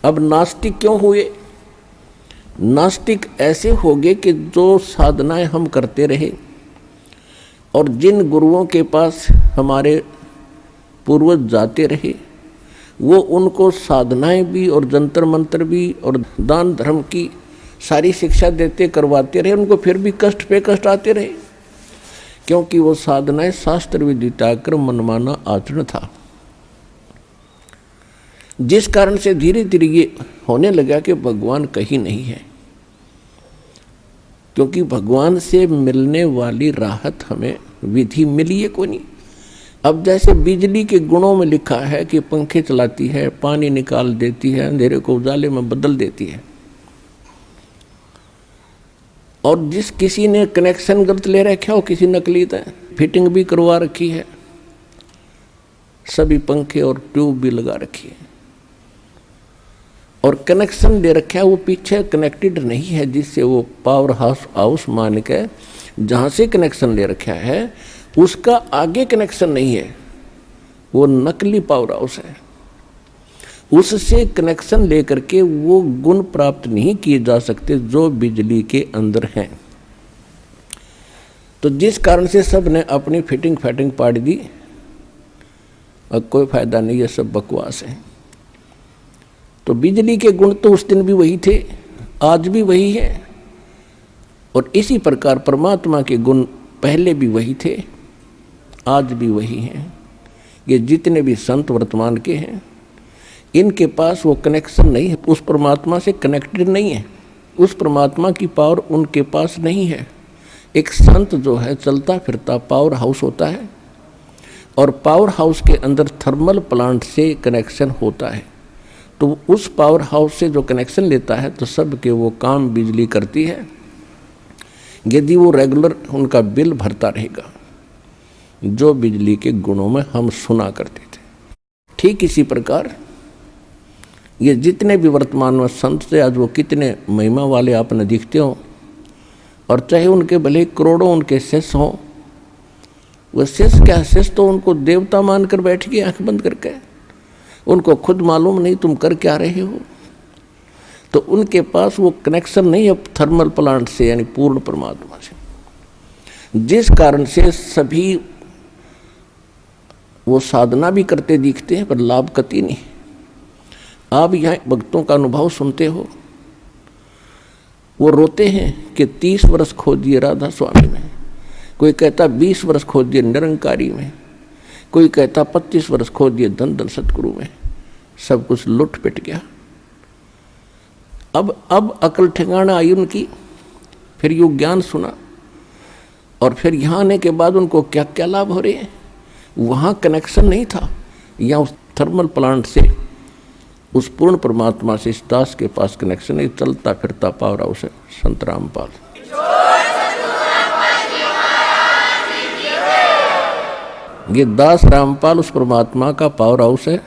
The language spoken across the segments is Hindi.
अब नास्तिक क्यों हुए? नास्तिक ऐसे हो गए कि जो साधनाएं हम करते रहे और जिन गुरुओं के पास हमारे पूर्वज जाते रहे, वो उनको साधनाएं भी और जंतर मंत्र भी और दान धर्म की सारी शिक्षा देते करवाते रहे, उनको फिर भी कष्ट पे कष्ट आते रहे, क्योंकि वो साधनाएं शास्त्र विदिताकर मनमाना आचरण था। जिस कारण से धीरे धीरे ये होने लगा कि भगवान कहीं नहीं है, क्योंकि भगवान से मिलने वाली राहत हमें विधि मिली है कोई नहीं। अब जैसे बिजली के गुणों में लिखा है कि पंखे चलाती है, पानी निकाल देती है, अंधेरे को उजाले में बदल देती है, और जिस किसी ने कनेक्शन गलत ले रखा हो, किसी नकली है, फिटिंग भी करवा रखी है, सभी पंखे और ट्यूब भी लगा रखी है, और कनेक्शन दे रखा है वो पीछे कनेक्टेड नहीं है, जिससे वो पावर हाउस मान के जहाँ से कनेक्शन ले रखा है उसका आगे कनेक्शन नहीं है, वो नकली पावर हाउस है। उससे कनेक्शन लेकर के वो गुण प्राप्त नहीं किए जा सकते जो बिजली के अंदर हैं। तो जिस कारण से सब ने अपनी फिटिंग फैटिंग पाड़ दी, अब कोई फायदा नहीं, है सब बकवास है। तो बिजली के गुण तो उस दिन भी वही थे, आज भी वही है, और इसी प्रकार परमात्मा के गुण पहले भी वही थे, आज भी वही हैं। ये जितने भी संत वर्तमान के हैं, इनके पास वो कनेक्शन नहीं है, उस परमात्मा से कनेक्टेड नहीं है, उस परमात्मा की पावर उनके पास नहीं है। एक संत जो है चलता फिरता पावर हाउस होता है, और पावर हाउस के अंदर थर्मल प्लांट से कनेक्शन होता है, तो उस पावर हाउस से जो कनेक्शन लेता है तो सब के वो काम बिजली करती है, यदि वो रेगुलर उनका बिल भरता रहेगा, जो बिजली के गुणों में हम सुना करते थे। ठीक इसी प्रकार ये जितने भी वर्तमान में संत थे, आज वो कितने महिमा वाले आपने दिखते हो, और चाहे उनके भले करोड़ों उनके शिष्य हों, वो शिष्य क्या, शिष्य तो उनको देवता मानकर बैठ गए आंख बंद करके, उनको खुद मालूम नहीं तुम कर क्या रहे हो। तो उनके पास वो कनेक्शन नहीं है थर्मल प्लांट से, यानी पूर्ण परमात्मा से, जिस कारण से सभी वो साधना भी करते दिखते हैं पर लाभ कति नहीं। आप यहाँ भक्तों का अनुभव सुनते हो, वो रोते हैं कि 30 वर्ष खो दिए राधा स्वामी में, कोई कहता 20 वर्ष खो दिए निरंकारी में, कोई कहता 25 वर्ष खो दिए धन धन सतगुरु में, सब कुछ लुट पिट गया। अब अकल ठिकाना आई उनकी, फिर यू ज्ञान सुना, और फिर यहाँ आने के बाद उनको क्या क्या लाभ हो रहे हैं। वहाँ कनेक्शन नहीं था, यहाँ उस थर्मल प्लांट से उस पूर्ण परमात्मा से इस दास के पास कनेक्शन है, चलता फिरता पावर हाउस है संत रामपाल। ये दास रामपाल उस परमात्मा का पावर हाउस है।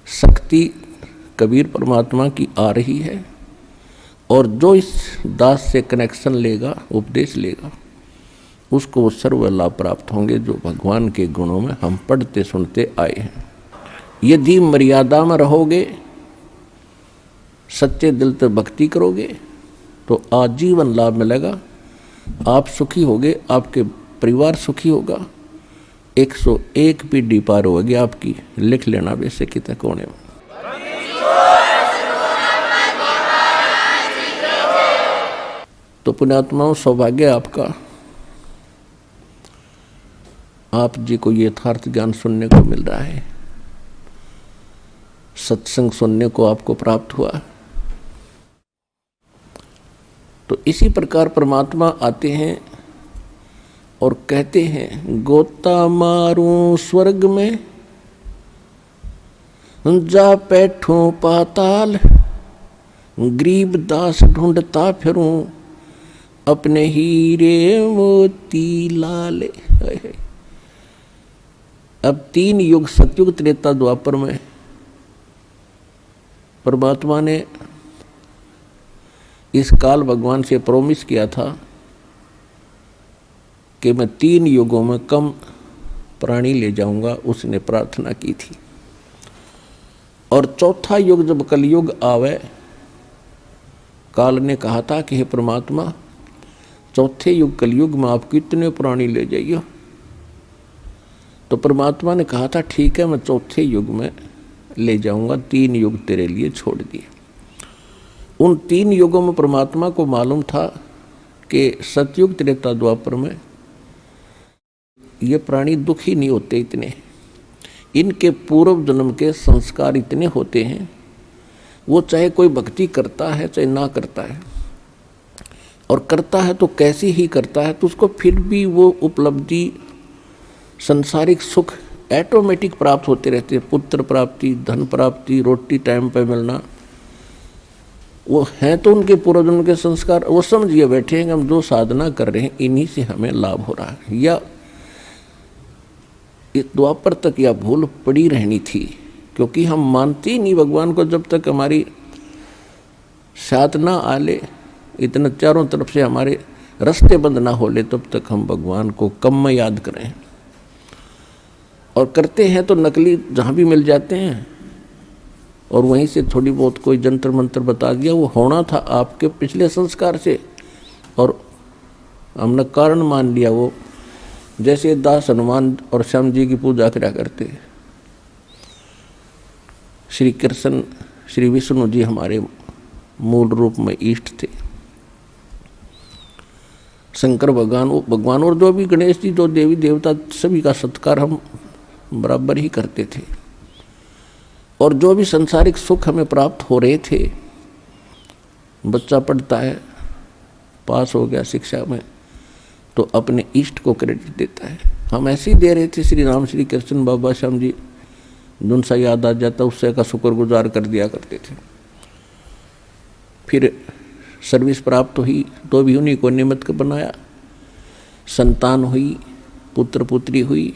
शक्ति कबीर परमात्मा की आ रही है, और जो इस दास से कनेक्शन लेगा, उपदेश लेगा, उसको वो सर्व लाभ प्राप्त होंगे जो भगवान के गुणों में हम पढ़ते सुनते आए हैं। यदि मर्यादा में रहोगे, सच्चे दिल से भक्ति करोगे, तो आजीवन लाभ मिलेगा। आप सुखी होगे, आपके परिवार सुखी होगा, 101 पीढ़ी पार होगी आपकी, लिख लेना वैसे कितने कोने में। तो पुण्यात्माओं, सौभाग्य आपका, आप जी को यथार्थ ज्ञान सुनने को मिल रहा है, सत्संग सुनने को आपको प्राप्त हुआ। तो इसी प्रकार परमात्मा आते हैं और कहते हैं, गोता मारूं स्वर्ग में, जा बैठूं पाताल, गरीब दास ढूंढता फिरूं, अपने हीरे मोती लाले। अब 3 युग, सतयुग, त्रेता, द्वापर में परमात्मा ने इस काल भगवान से प्रॉमिस किया था कि मैं 3 युगों में कम प्राणी ले जाऊंगा, उसने प्रार्थना की थी। और चौथा युग जब कलयुग आवे, काल ने कहा था कि हे परमात्मा, चौथे युग कलयुग में आप कितने प्राणी ले जाइए। तो परमात्मा ने कहा था ठीक है, मैं चौथे युग में ले जाऊंगा, 3 युग तेरे लिए छोड़ दिए। उन 3 युगों में परमात्मा को मालूम था कि सतयुग त्रेता द्वापर में ये प्राणी दुखी नहीं होते इतने, इनके पूर्व जन्म के संस्कार इतने होते हैं, वो चाहे कोई भक्ति करता है चाहे ना करता है, और करता है तो कैसी ही करता है, तो उसको फिर भी वो उपलब्धि संसारिक सुख ऑटोमेटिक प्राप्त होते रहते हैं। पुत्र प्राप्ति, धन प्राप्ति, रोटी टाइम पे मिलना, वो हैं तो उनके पूर्वजन्म के संस्कार। वो समझिए बैठे हैं कि हम जो साधना कर रहे हैं इन्हीं से हमें लाभ हो रहा है, या इस द्वापर तक यह भूल पड़ी रहनी थी, क्योंकि हम मानते ही नहीं भगवान को जब तक हमारी साधना आले, इतना चारों तरफ से हमारे रास्ते बंद ना हो ले, तब तक हम भगवान को कम में याद करें। और करते हैं तो नकली जहाँ भी मिल जाते हैं, और वहीं से थोड़ी बहुत कोई जंतर मंत्र बता दिया, वो होना था आपके पिछले संस्कार से, और हमने कारण मान लिया। वो जैसे दास हनुमान और श्याम जी की पूजा करा करते, श्री कृष्ण श्री विष्णु जी हमारे मूल रूप में इष्ट थे, शंकर भगवान और जो भी गणेश जी, जो देवी देवता, सभी का सत्कार हम बराबर ही करते थे। और जो भी संसारिक सुख हमें प्राप्त हो रहे थे, बच्चा पढ़ता है, पास हो गया शिक्षा में, तो अपने इष्ट को क्रेडिट देता है। हम ऐसे ही दे रहे थे, श्री राम श्री कृष्ण बाबा श्याम जी, जुन सा याद आ जाता उससे का शुक्रगुजार कर दिया करते थे। फिर सर्विस प्राप्त हुई तो भी उन्हीं को निमित्त बनाया, संतान हुई, पुत्र पुत्री हुई,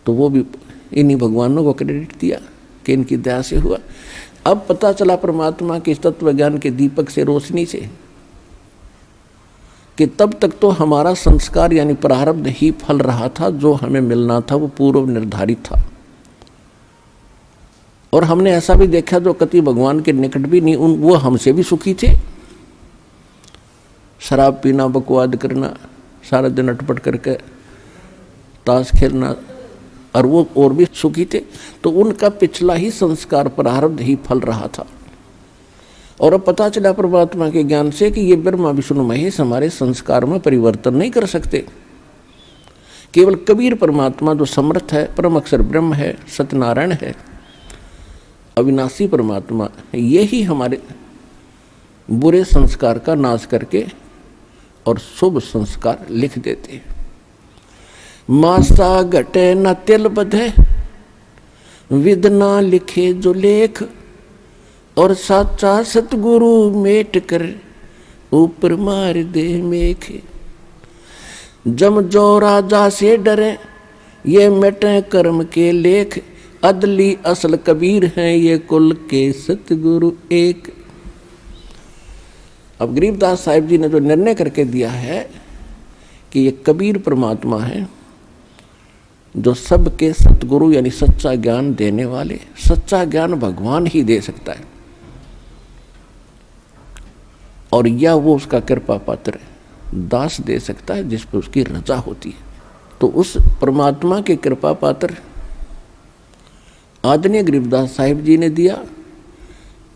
तो वो भी इन्हीं भगवानों को क्रेडिट दिया कि इनकी दया से हुआ। अब पता चला परमात्मा के तत्व ज्ञान के दीपक से, रोशनी से, कि तब तक तो हमारा संस्कार यानी प्रारब्ध ही फल रहा था, जो हमें मिलना था वो पूर्व निर्धारित था। और हमने ऐसा भी देखा जो कति भगवान के निकट भी नहीं, वो हमसे भी सुखी थे। शराब पीना, बकवाद करना, सारा दिन अटपट करके ताश खेलना, और वो और भी सुखी थे। तो उनका पिछला ही संस्कार प्रारब्ध ही फल रहा था। और अब पता चला परमात्मा के ज्ञान से कि ये ब्रह्मा विष्णु महेश हमारे संस्कार में परिवर्तन नहीं कर सकते। केवल कबीर परमात्मा जो समर्थ है, परम अक्षर ब्रह्म है, सत्यनारायण है, अविनाशी परमात्मा, यही हमारे बुरे संस्कार का नाश करके और शुभ संस्कार लिख देते हैं। मासा घटे न तिल बधे, विद ना लिखे जो लेख, और साचा सतगुरु मेट कर ऊपर मार दे मेख। जम जो राजा से डरे, ये मिटे कर्म के लेख, अदली असल कबीर हैं ये कुल के सतगुरु एक। अब गरीबदास साहिब जी ने जो निर्णय करके दिया है कि ये कबीर परमात्मा है, जो सबके सतगुरु यानी सच्चा ज्ञान देने वाले। सच्चा ज्ञान भगवान ही दे सकता है, और या वो उसका कृपा पात्र दास दे सकता है जिस पर उसकी रजा होती है। तो उस परमात्मा के कृपा पात्र आदरणीय गरीबदास साहिब जी ने दिया।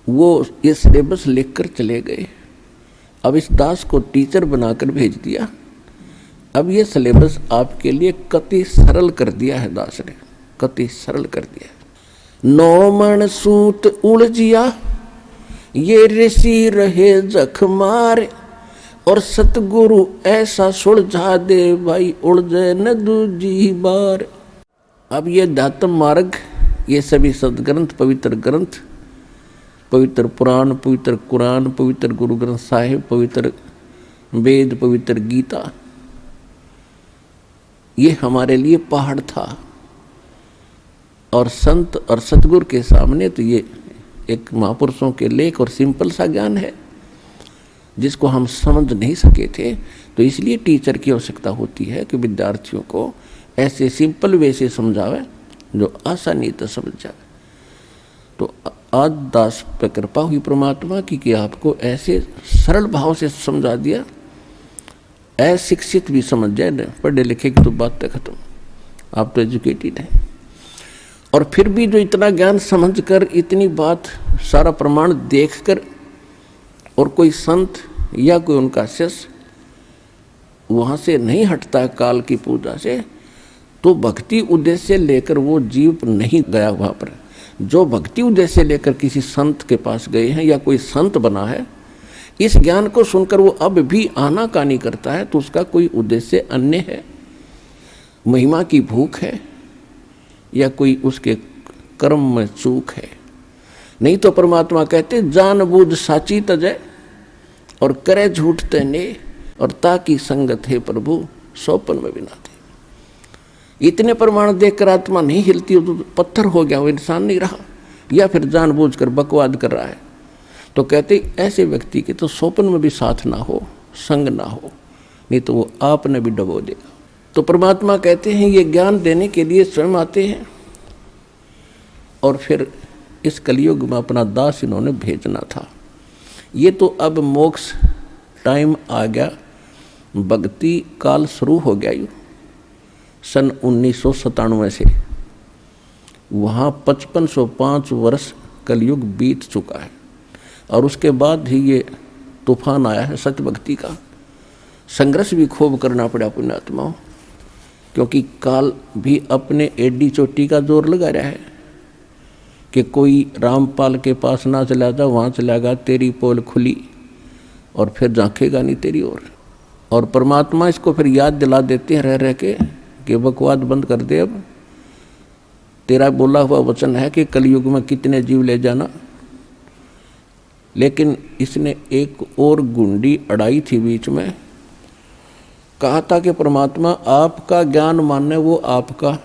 वो ये सिलेबस लिखकर चले गए। अब इस दास को टीचर बनाकर भेज दिया। अब ये सिलेबस आपके लिए कति सरल कर दिया है दास ने, कति सरल कर दिया है। 9 मन सूत उलझिया, ये ऋषि रहे जख मार, और सतगुरु ऐसा सुलझा दे भाई उलझे न दूजी बार। अब ये दातम मार्ग, ये सभी सदग्रंथ, पवित्र ग्रंथ, पवित्र पुराण, पवित्र कुरान, पवित्र गुरु ग्रंथ साहिब, पवित्र वेद, पवित्र गीता, ये हमारे लिए पहाड़ था। और संत और सतगुरु के सामने तो ये एक महापुरुषों के लेख और सिंपल सा ज्ञान है जिसको हम समझ नहीं सके थे। तो इसलिए टीचर की आवश्यकता होती है कि विद्यार्थियों को ऐसे सिंपल वे से समझावे जो आसानी तो समझ जाए। तो आज दास पे कृपा हुई परमात्मा की कि आपको ऐसे सरल भाव से समझा दिया, अशिक्षित भी समझ जाए न, पढ़े लिखे की तो बात है खत्म, आप तो एजुकेटेड हैं। और फिर भी जो इतना ज्ञान समझकर, इतनी बात, सारा प्रमाण देखकर, और कोई संत या कोई उनका शिष्य वहाँ से नहीं हटता है काल की पूजा से, तो भक्ति उद्देश्य लेकर वो जीव नहीं गया वहाँ पर। जो भक्ति उद्देश्य लेकर किसी संत के पास गए हैं या कोई संत बना है, इस ज्ञान को सुनकर वो अब भी आनाकानी करता है, तो उसका कोई उद्देश्य अन्य है, महिमा की भूख है, या कोई उसके कर्म में चूक है। नहीं तो परमात्मा कहते जानबूझ साची तजय और करे झूठ तने, और ताकि संगत है प्रभु सोपन में बिना थे। इतने प्रमाण देखकर आत्मा नहीं हिलती, तो पत्थर हो गया, वो इंसान नहीं रहा, या फिर जानबूझकर बकवाद कर रहा है। तो कहते ऐसे व्यक्ति के तो सोपन में भी साथ ना हो, संग ना हो, नहीं तो वो आपने भी डबो देगा। तो परमात्मा कहते हैं ये ज्ञान देने के लिए स्वयं आते हैं, और फिर इस कलयुग में अपना दास इन्होंने भेजना था। ये तो अब मोक्ष टाइम आ गया, भक्ति काल शुरू हो गया। यू सन 1997 से वहाँ 5505 वर्ष कलयुग बीत चुका है, और उसके बाद ही ये तूफान आया है सत्य भक्ति का। संघर्ष भी खूब करना पड़ा पुण्यात्माओं, क्योंकि काल भी अपने एडी चोटी का जोर लगा रहा है कि कोई रामपाल के पास ना चला जा, वहाँ चलागा तेरी पोल खुली, और फिर झांकेगा नहीं तेरी ओर। और परमात्मा इसको फिर याद दिला देते हैं रह रह के कि बकवाद बंद कर दे, अब तेरा बोला हुआ वचन है कि कलयुग में कितने जीव ले जाना। लेकिन इसने एक और गुंडी अड़ाई थी बीच में, कहा था कि परमात्मा आपका ज्ञान मानने वो आपका,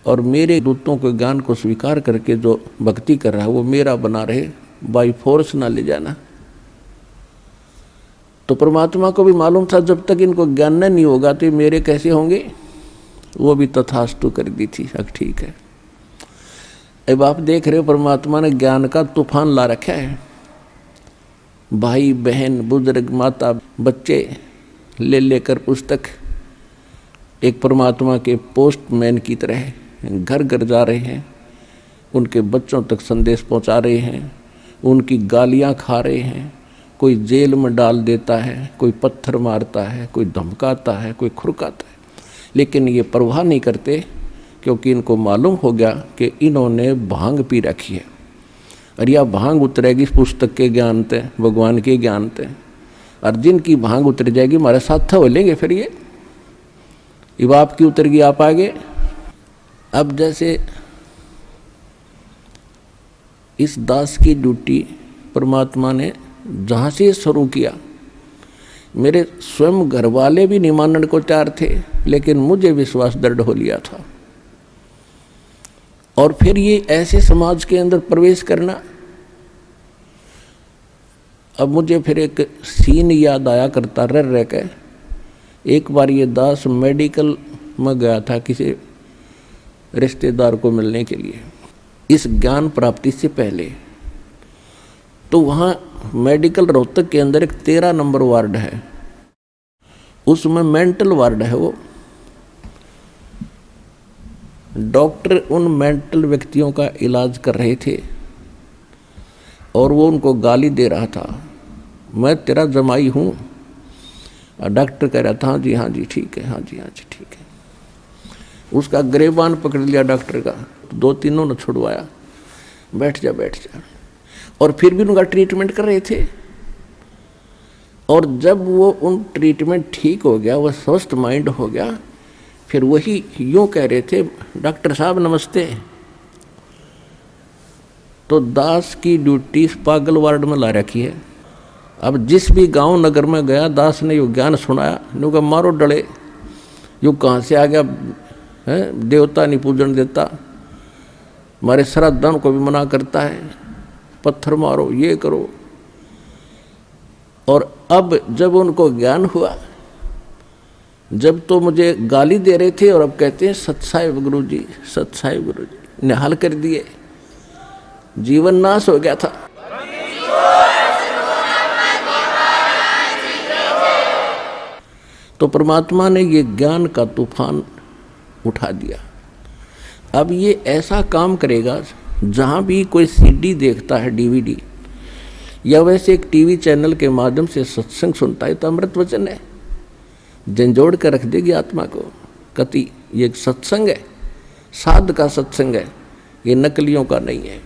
और मेरे दूतों के ज्ञान को स्वीकार करके जो भक्ति कर रहा है वो मेरा बना रहे, बाई फोर्स ना ले जाना। तो परमात्मा को भी मालूम था जब तक इनको ज्ञान नहीं होगा तो ये मेरे कैसे होंगे, वो भी तथास्तु कर दी थी। अब ठीक है, अब आप देख रहे हो परमात्मा ने ज्ञान का तूफान ला रखा है। भाई बहन बुजुर्ग माता बच्चे ले लेकर पुस्तक एक परमात्मा के पोस्टमैन की तरह घर घर जा रहे हैं, उनके बच्चों तक संदेश पहुंचा रहे हैं, उनकी गालियां खा रहे हैं। कोई जेल में डाल देता है, कोई पत्थर मारता है, कोई धमकाता है, कोई खुरकाता है, लेकिन ये परवाह नहीं करते, क्योंकि इनको मालूम हो गया कि इन्होंने भांग पी रखी है, और यह भांग उतरेगी पुस्तक के ज्ञान से, भगवान के ज्ञान से। और जिनकी भांग उतर जाएगी हमारे साथ हो लेंगे, फिर ये आपकी उतर गई, आप आगे। अब जैसे इस दास की ड्यूटी परमात्मा ने जहाँ से शुरू किया, मेरे स्वयं घर वाले भी नहीं मानने को तैयार थे, लेकिन मुझे विश्वास दृढ़ हो लिया था। और फिर ये ऐसे समाज के अंदर प्रवेश करना, अब मुझे फिर एक सीन याद आया करता रह के। एक बार ये दास मेडिकल में गया था किसी रिश्तेदार को मिलने के लिए, इस ज्ञान प्राप्ति से पहले। तो वहाँ मेडिकल रोहतक के अंदर एक 13 नंबर वार्ड है, उसमें मेंटल वार्ड है। वो डॉक्टर उन मेंटल व्यक्तियों का इलाज कर रहे थे, और वो उनको गाली दे रहा था, मैं तेरा जमाई हूँ। और डॉक्टर कह रहा था हाँ जी ठीक है, हाँ जी ठीक है। उसका गिरेबान पकड़ लिया डॉक्टर का, 2-3 ने छुड़वाया, बैठ जा। और फिर भी उनका ट्रीटमेंट कर रहे थे। और जब वो उन ट्रीटमेंट ठीक हो गया, वो स्वस्थ माइंड हो गया, फिर वही यूँ कह रहे थे, डॉक्टर साहब नमस्ते। तो दास की ड्यूटी पागल वार्ड में ला रखी है। अब जिस भी गांव नगर में गया, दास ने यो ज्ञान सुनाया, नुका मारो डले, यो कहाँ से आ गया है, देवता नहीं पूजन देता, हमारे श्राद्धों को भी मना करता है, पत्थर मारो, ये करो। और अब जब उनको ज्ञान हुआ, जब तो मुझे गाली दे रहे थे और अब कहते हैं सत्साहिब गुरु जी, निहाल कर दिए। जीवन नाश हो गया था। तो परमात्मा ने ये ज्ञान का तूफान उठा दिया। अब ये ऐसा काम करेगा, जहाँ भी कोई सीडी देखता है, डीवीडी, या वैसे एक टीवी चैनल के माध्यम से सत्संग सुनता है, तो अमृत वचन है, झंझोड़ कर रख देगी आत्मा को। कति ये सत्संग है, साध का सत्संग है, ये नकलियों का नहीं है।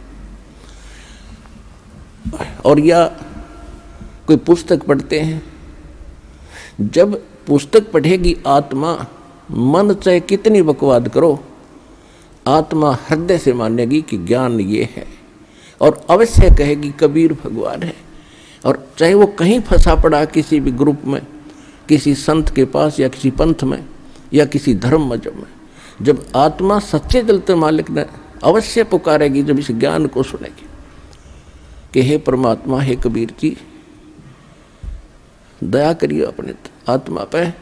और या कोई पुस्तक पढ़ते हैं, जब पुस्तक पढ़ेगी आत्मा, मन चाहे कितनी बकवाद करो, आत्मा हृदय से मानेगी कि ज्ञान ये है, और अवश्य कहेगी कबीर भगवान है। और चाहे वो कहीं फंसा पड़ा किसी भी ग्रुप में, किसी संत के पास, या किसी पंथ में, या किसी धर्म मजहब में, जब आत्मा सच्चे दिल से मालिक ने अवश्य पुकारेगी, जब इस ज्ञान को सुनेगी कि हे परमात्मा, हे कबीर जी, दया करिए अपने आत्मा पे।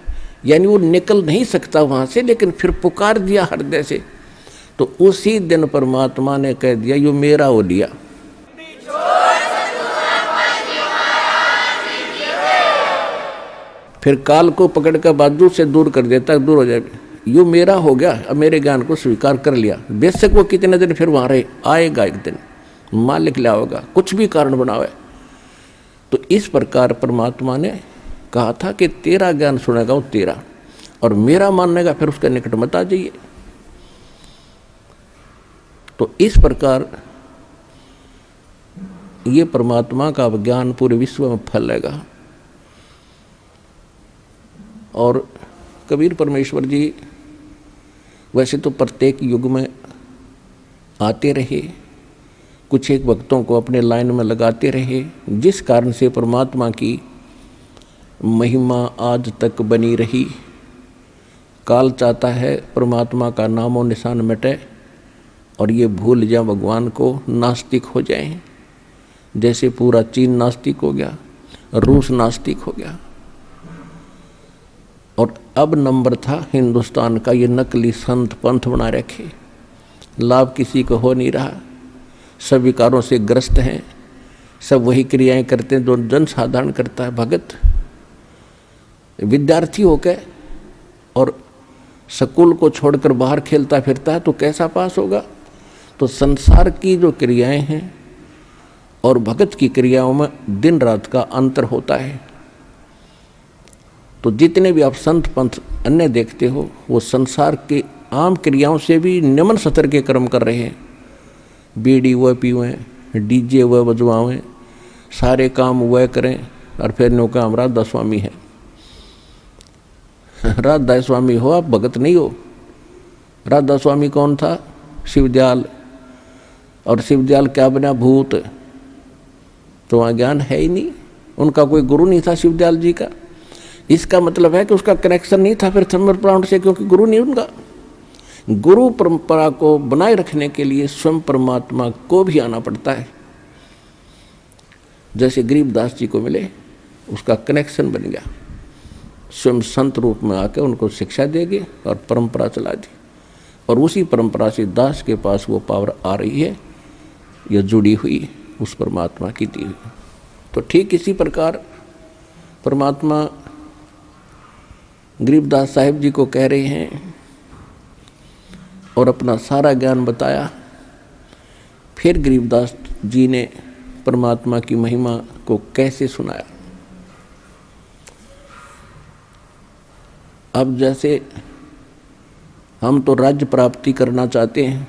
यानी वो निकल नहीं सकता वहाँ से, लेकिन फिर पुकार दिया हृदय से, तो उसी दिन परमात्मा ने कह दिया यो मेरा हो लिया। फिर काल को पकड़ कर बाजू से दूर कर देता, दूर हो जाए, यो मेरा हो गया, अब मेरे ज्ञान को स्वीकार कर लिया। बेशक वो कितने दिन फिर वहाँ रहे, आएगा एक दिन, मालिक ले आओगा, कुछ भी कारण बनावे। तो इस प्रकार परमात्मा ने कहा था कि तेरा ज्ञान सुनेगा वो तेरा, और मेरा मानेगा फिर उसके निकट मत आ जाइए। तो इस प्रकार ये परमात्मा का ज्ञान पूरे विश्व में फैलेगा। और कबीर परमेश्वर जी वैसे तो प्रत्येक युग में आते रहे, कुछ एक भक्तों को अपने लाइन में लगाते रहे, जिस कारण से परमात्मा की महिमा आज तक बनी रही। काल चाहता है परमात्मा का नामो निशान मिटे और ये भूल जाए भगवान को, नास्तिक हो जाएं। जैसे पूरा चीन नास्तिक हो गया, रूस नास्तिक हो गया, और अब नंबर था हिंदुस्तान का ये नकली संत पंथ बना रखे, लाभ किसी को हो नहीं रहा, सब विकारों से ग्रस्त हैं, सब वही क्रियाएं करते हैं जो जन साधारण करता है। भगत विद्यार्थी होकर और स्कूल को छोड़कर बाहर खेलता फिरता है तो कैसा पास होगा। तो संसार की जो क्रियाएं हैं और भगत की क्रियाओं में दिन रात का अंतर होता है। तो जितने भी आप संत पंथ अन्य देखते हो, वो संसार के आम क्रियाओं से भी निम्न स्तर के कर्म कर रहे हैं। बीड़ी वह पीवें, डीजे वह बजवावें, सारे काम वह करें, और फिर नो काम राधा स्वामी है। राधा स्वामी हो आप, भगत नहीं हो। राधा स्वामी कौन था? शिवदयाल। और शिवदयाल क्या बना? भूत। तो वहाँ ज्ञान है ही नहीं, उनका कोई गुरु नहीं था शिवदयाल जी का। इसका मतलब है कि उसका कनेक्शन नहीं था फिर थर्मल प्लांट से, क्योंकि गुरु नहीं उनका। गुरु परंपरा को बनाए रखने के लिए स्वयं परमात्मा को भी आना पड़ता है। जैसे गरीबदास जी को मिले, उसका कनेक्शन बन गया, स्वयं संत रूप में आकर उनको शिक्षा देगी और परंपरा चला दी, और उसी परंपरा से दास के पास वो पावर आ रही है, यह जुड़ी हुई उस परमात्मा की दी हुई। तो ठीक इसी प्रकार परमात्मा गरीबदास साहिब जी को कह रहे हैं और अपना सारा ज्ञान बताया। फिर गरीबदास जी ने परमात्मा की महिमा को कैसे सुनाया। अब जैसे हम तो राज्य प्राप्ति करना चाहते हैं,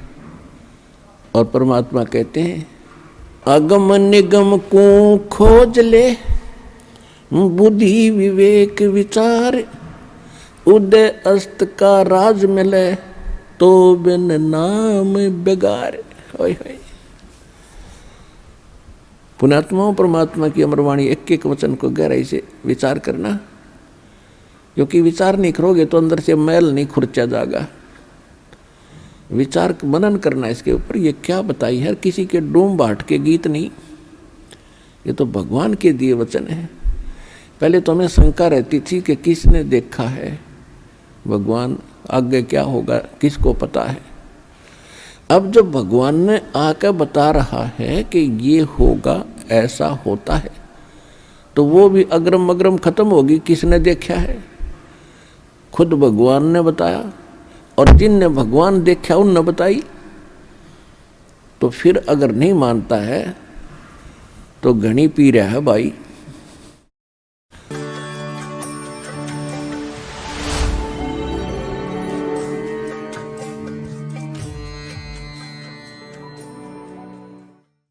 और परमात्मा कहते हैं अगम निगम को खोज ले, बुद्धि विवेक विचार, उदय अस्त का राज मिले, तो बिन नाम बेगार। पुण्यात्माओं, परमात्मा की अमरवाणी एक एक वचन को गहराई से विचार करना, क्योंकि विचार नहीं करोगे तो अंदर से मैल नहीं खुर्चा जाएगा। विचार मनन करना इसके ऊपर, ये क्या बताई है, किसी के डूम बाट के गीत नहीं, ये तो भगवान के दिए वचन है। पहले तो हमें शंका रहती थी कि किसने देखा है भगवान, आगे क्या होगा किसको पता है। अब जब भगवान ने आकर बता रहा है कि ये होगा, ऐसा होता है, तो वो भी अग्रम अग्रम खत्म होगी। किसने देखा है? खुद भगवान ने बताया, और जिनने भगवान देखा उनने बताई। तो फिर अगर नहीं मानता है तो घनी पी रहा है भाई।